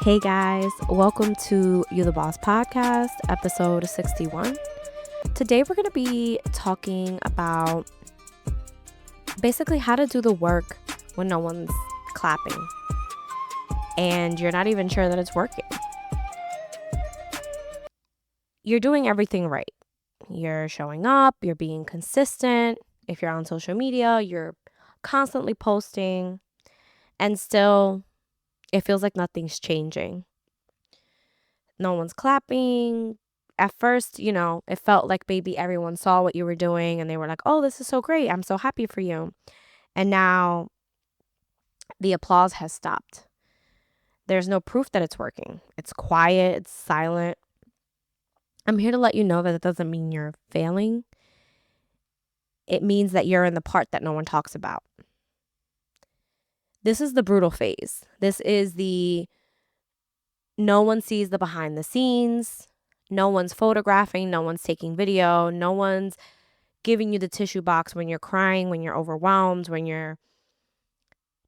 Hey guys, welcome to You the Boss podcast, episode 61. Today we're going to be talking about basically how to do the work when no one's clapping and you're not even sure that it's working. You're doing everything right. You're showing up, you're being consistent. If you're on social media, you're constantly posting, and still it feels like nothing's changing. No one's clapping. At first, it felt like maybe everyone saw what you were doing and they were like, oh, this is so great. I'm so happy for you. And now the applause has stopped. There's no proof that it's working. It's quiet, it's silent. I'm here to let you know that it doesn't mean you're failing. It means that you're in the part that no one talks about. This is the brutal phase. This is the no one sees the behind the scenes. No one's photographing. No one's taking video. No one's giving you the tissue box when you're crying, when you're overwhelmed, when you're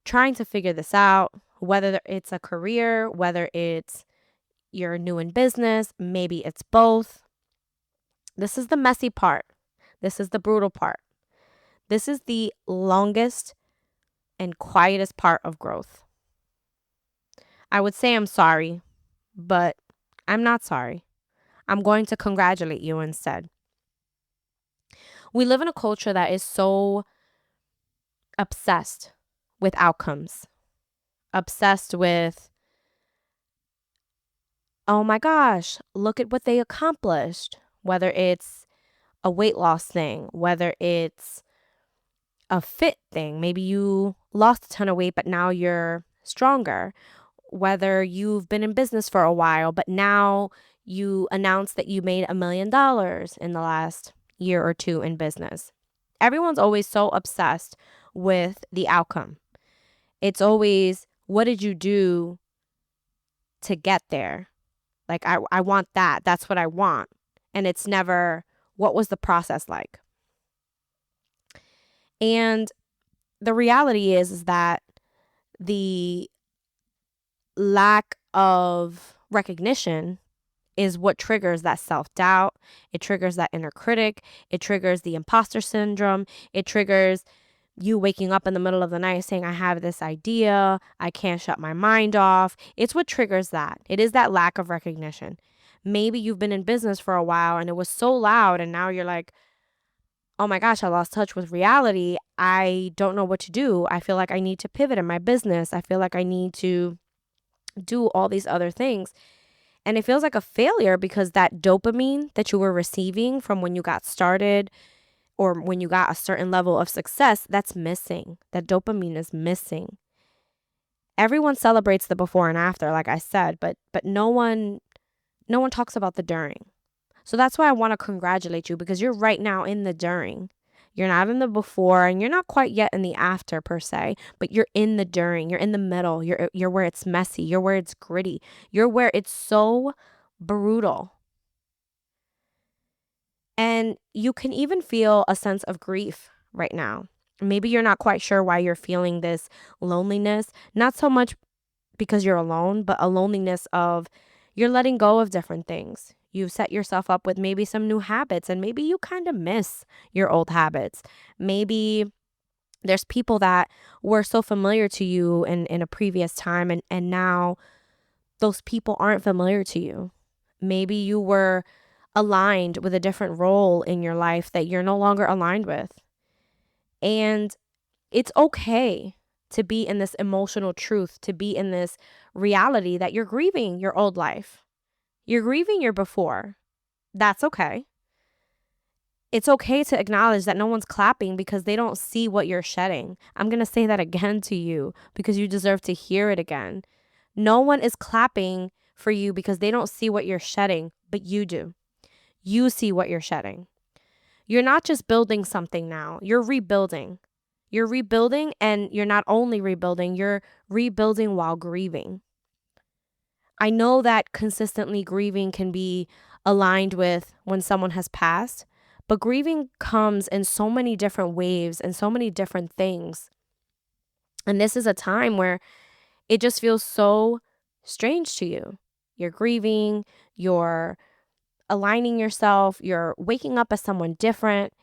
trying to figure this out, whether it's a career, whether it's you're new in business, maybe it's both. This is the messy part. This is the brutal part. This is the longest and quietest part of growth. I would say I'm sorry, but I'm not sorry. I'm going to congratulate you instead. We live in a culture that is so obsessed with outcomes, obsessed with, oh my gosh, look at what they accomplished, whether it's a weight loss thing, whether it's a fit thing. Maybe you lost a ton of weight, but now you're stronger. Whether you've been in business for a while, but now you announced that you made $1 million in the last year or two in business. Everyone's always so obsessed with the outcome. It's always, what did you do to get there? Like, I want that. That's what I want. And it's never, what was the process like? And the reality is that the lack of recognition is what triggers that self-doubt. It triggers that inner critic. It triggers the imposter syndrome. It triggers you waking up in the middle of the night saying, I have this idea. I can't shut my mind off. It's what triggers that. It is that lack of recognition. Maybe you've been in business for a while and it was so loud and now you're like, oh my gosh, I lost touch with reality. I don't know what to do. I feel like I need to pivot in my business. I feel like I need to do all these other things. And it feels like a failure because that dopamine that you were receiving from when you got started or when you got a certain level of success, that's missing. That dopamine is missing. Everyone celebrates the before and after, like I said, but no one talks about the during. So that's why I want to congratulate you, because you're right now in the during. You're not in the before and you're not quite yet in the after per se, but you're in the during. You're in the middle. You're where it's messy. You're where it's gritty. You're where it's so brutal. And you can even feel a sense of grief right now. Maybe you're not quite sure why you're feeling this loneliness, not so much because you're alone, but a loneliness of you're letting go of different things. You've set yourself up with maybe some new habits, and maybe you kind of miss your old habits. Maybe there's people that were so familiar to you in a previous time, and now those people aren't familiar to you. Maybe you were aligned with a different role in your life that you're no longer aligned with. And it's okay to be in this emotional truth, to be in this reality that you're grieving your old life. You're grieving your before. That's okay. It's okay to acknowledge that no one's clapping because they don't see what you're shedding. I'm going to say that again to you because you deserve to hear it again. No one is clapping for you because they don't see what you're shedding, but you do. You see what you're shedding. You're not just building something now. You're rebuilding. You're rebuilding, and you're not only rebuilding, you're rebuilding while grieving. I know that consistently grieving can be aligned with when someone has passed, but grieving comes in so many different waves and so many different things. And this is a time where it just feels so strange to you. You're grieving, you're aligning yourself, you're waking up as someone different.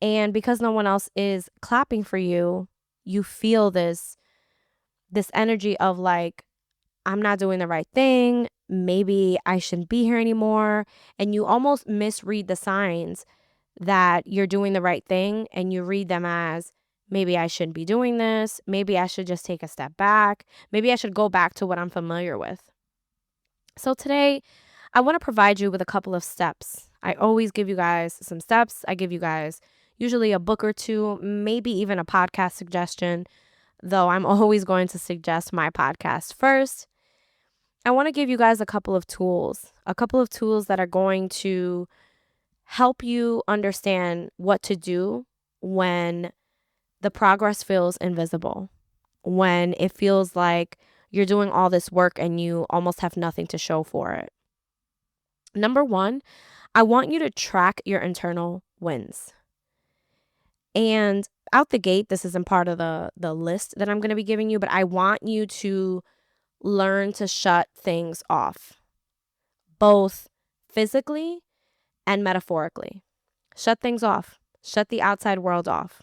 And because no one else is clapping for you, you feel this energy of like, I'm not doing the right thing. Maybe I shouldn't be here anymore. And you almost misread the signs that you're doing the right thing, and you read them as, maybe I shouldn't be doing this. Maybe I should just take a step back. Maybe I should go back to what I'm familiar with. So today, I want to provide you with a couple of steps. I always give you guys some steps. I give you guys usually a book or two, maybe even a podcast suggestion, though I'm always going to suggest my podcast first. I want to give you guys a couple of tools that are going to help you understand what to do when the progress feels invisible, when it feels like you're doing all this work and you almost have nothing to show for it. Number one, I want you to track your internal wins. And out the gate, this isn't part of the list that I'm going to be giving you, but I want you to learn to shut things off, both physically and metaphorically. Shut things off. Shut the outside world off.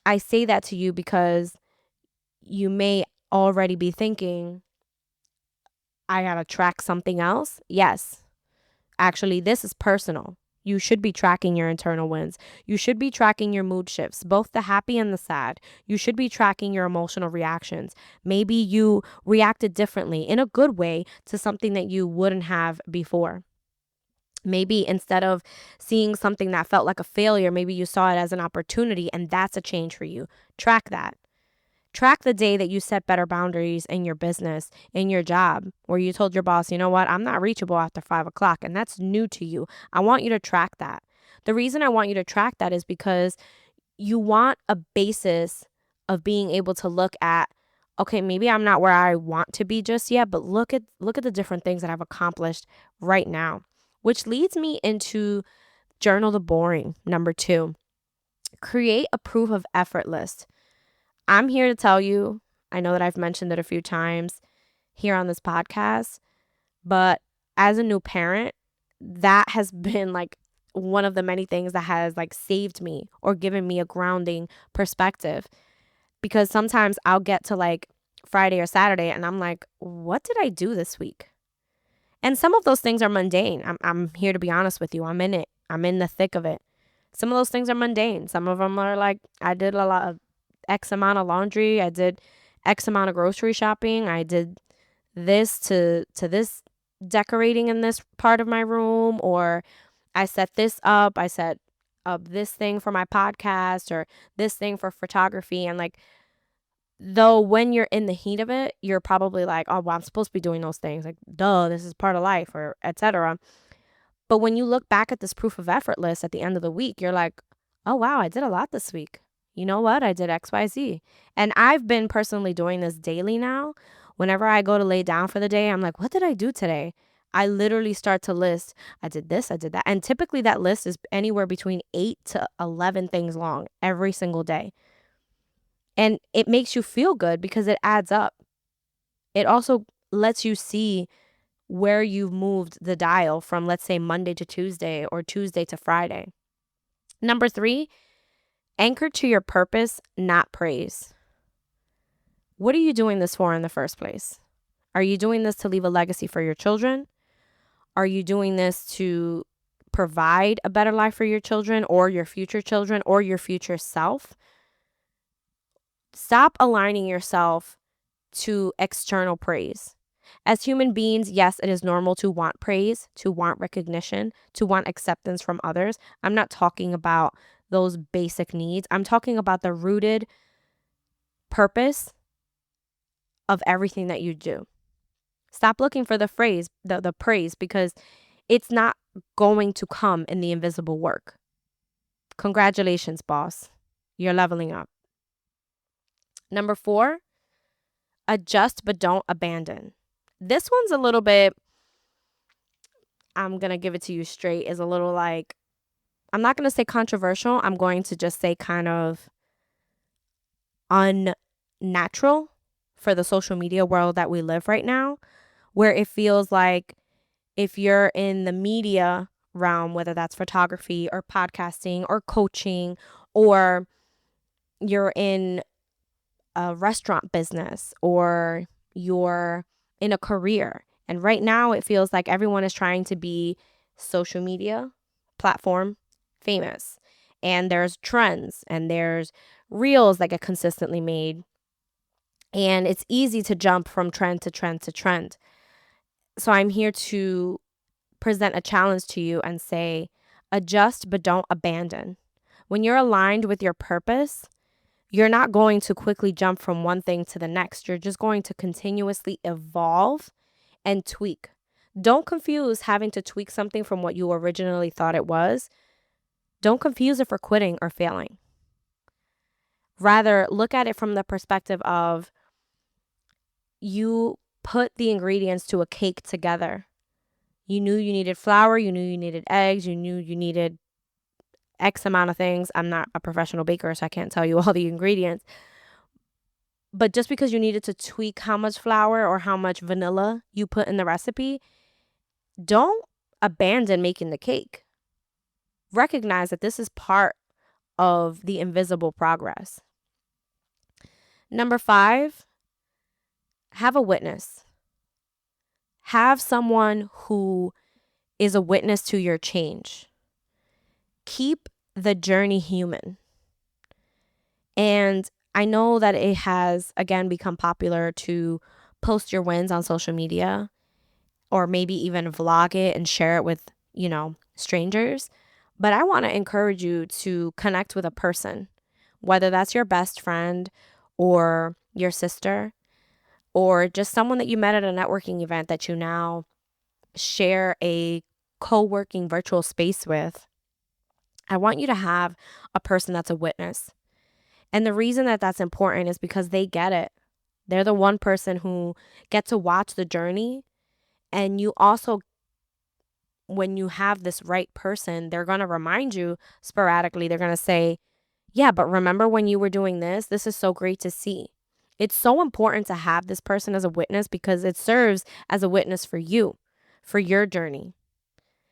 I say that to you because you may already be thinking, I gotta track something else. Yes, actually, this is personal. You should be tracking your internal wins. You should be tracking your mood shifts, both the happy and the sad. You should be tracking your emotional reactions. Maybe you reacted differently in a good way to something that you wouldn't have before. Maybe instead of seeing something that felt like a failure, maybe you saw it as an opportunity, and that's a change for you. Track that. Track the day that you set better boundaries in your business, in your job, where you told your boss, you know what, I'm not reachable after 5 o'clock, and that's new to you. I want you to track that. The reason I want you to track that is because you want a basis of being able to look at, okay, maybe I'm not where I want to be just yet, but look at the different things that I've accomplished right now. Which leads me into journal the boring. Number 2, create a proof of effort list. I'm here to tell you, I know that I've mentioned it a few times here on this podcast, but as a new parent, that has been like one of the many things that has like saved me or given me a grounding perspective. Because sometimes I'll get to like Friday or Saturday and I'm like, what did I do this week? And some of those things are mundane. I'm here to be honest with you. I'm in it. I'm in the thick of it. Some of those things are mundane. Some of them are like, I did a lot of X amount of laundry. I did X amount of grocery shopping. I did this to this decorating in this part of my room, or I set this up. I set up this thing for my podcast or this thing for photography. And like, though when you're in the heat of it, you're probably like, oh, well, I'm supposed to be doing those things. Like, duh, this is part of life, or etc. But when you look back at this proof of effort list at the end of the week, you're like, oh, wow, I did a lot this week. You know what? I did XYZ. And I've been personally doing this daily now. Whenever I go to lay down for the day, I'm like, what did I do today? I literally start to list, I did this, I did that. And typically that list is anywhere between 8 to 11 things long every single day. And it makes you feel good because it adds up. It also lets you see where you've moved the dial from, let's say, Monday to Tuesday or Tuesday to Friday. Number 3, anchor to your purpose, not praise. What are you doing this for in the first place? Are you doing this to leave a legacy for your children? Are you doing this to provide a better life for your children or your future children or your future self? Stop aligning yourself to external praise. As human beings, yes, it is normal to want praise, to want recognition, to want acceptance from others. I'm not talking about those basic needs. I'm talking about the rooted purpose of everything that you do. Stop looking for the praise, because it's not going to come in the invisible work. Congratulations, boss. You're leveling up. Number 4, adjust but don't abandon. This one's a little bit, I'm going to give it to you straight, is a little like, I'm not going to say controversial. I'm going to just say kind of unnatural for the social media world that we live right now, where it feels like if you're in the media realm, whether that's photography or podcasting or coaching, or you're in a restaurant business or you're in a career. And right now it feels like everyone is trying to be social media platform famous. And there's trends and there's reels that get consistently made. And it's easy to jump from trend to trend to trend. So I'm here to present a challenge to you and say, adjust but don't abandon. When you're aligned with your purpose, you're not going to quickly jump from one thing to the next. You're just going to continuously evolve and tweak. Don't confuse having to tweak something from what you originally thought it was. Don't confuse it for quitting or failing. Rather, look at it from the perspective of you put the ingredients to a cake together. You knew you needed flour, you knew you needed eggs, you knew you needed X amount of things. I'm not a professional baker, so I can't tell you all the ingredients. But just because you needed to tweak how much flour or how much vanilla you put in the recipe, don't abandon making the cake. Recognize that this is part of the invisible progress. Number 5, have a witness. Have someone who is a witness to your change. Keep the journey human. And I know that it has, again, become popular to post your wins on social media or maybe even vlog it and share it with, strangers. But I want to encourage you to connect with a person, whether that's your best friend or your sister or just someone that you met at a networking event that you now share a co-working virtual space with. I want you to have a person that's a witness. And the reason that that's important is because they get it. They're the one person who get to watch the journey. And you also, when you have this right person, they're going to remind you sporadically. They're going to say, yeah, but remember when you were doing this? This is so great to see. It's so important to have this person as a witness because it serves as a witness for you, for your journey.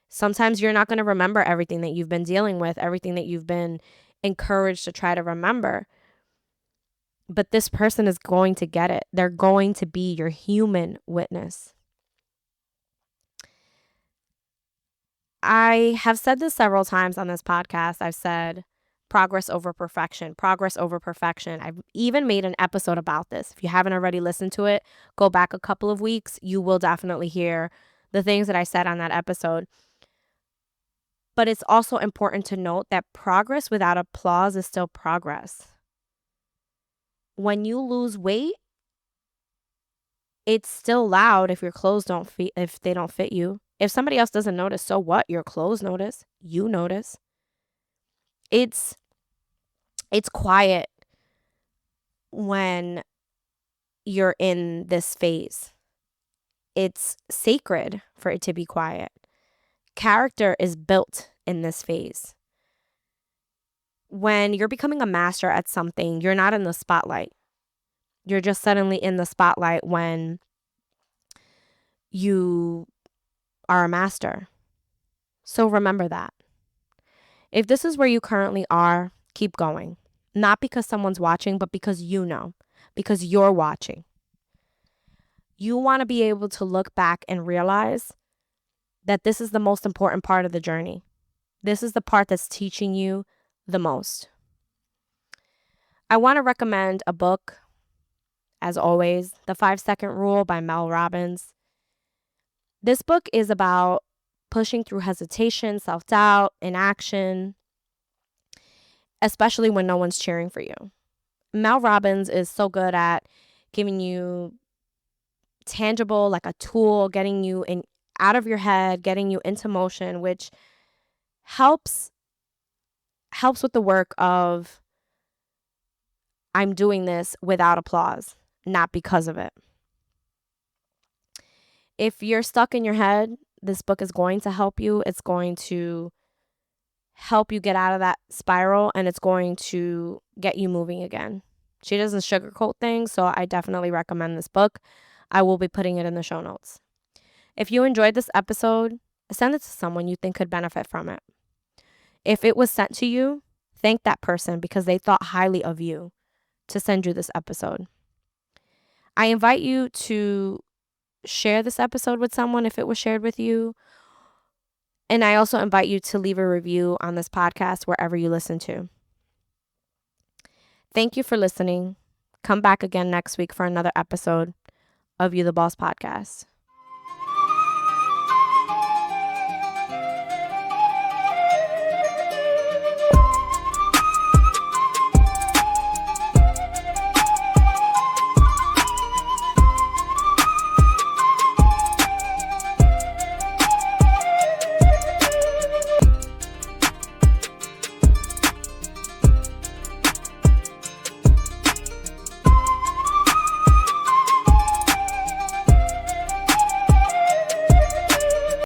Sometimes you're not going to remember everything that you've been dealing with, everything that you've been encouraged to try to remember. But this person is going to get it. They're going to be your human witness. I have said this several times on this podcast. I've said progress over perfection, progress over perfection. I've even made an episode about this. If you haven't already listened to it, go back a couple of weeks. You will definitely hear the things that I said on that episode. But it's also important to note that progress without applause is still progress. When you lose weight, it's still loud if your clothes if they don't fit you. If somebody else doesn't notice, so what? Your clothes notice. You notice. It's quiet when you're in this phase. It's sacred for it to be quiet. Character is built in this phase. When you're becoming a master at something, you're not in the spotlight. You're just suddenly in the spotlight when you are a master. So remember that. If this is where you currently are, keep going. Not because someone's watching, but because because you're watching. You want to be able to look back and realize that this is the most important part of the journey. This is the part that's teaching you the most. I want to recommend a book, as always, The 5-Second Rule by Mel Robbins. This book is about pushing through hesitation, self-doubt, inaction, especially when no one's cheering for you. Mel Robbins is so good at giving you tangible, like a tool, getting you out of your head, getting you into motion, which helps with the work of I'm doing this without applause, not because of it. If you're stuck in your head, this book is going to help you. It's going to help you get out of that spiral, and it's going to get you moving again. She doesn't sugarcoat things, so I definitely recommend this book. I will be putting it in the show notes. If you enjoyed this episode, send it to someone you think could benefit from it. If it was sent to you, thank that person because they thought highly of you to send you this episode. I invite you to share this episode with someone if it was shared with you. And I also invite you to leave a review on this podcast wherever you listen to. Thank you for listening. Come back again next week for another episode of You the Boss podcast.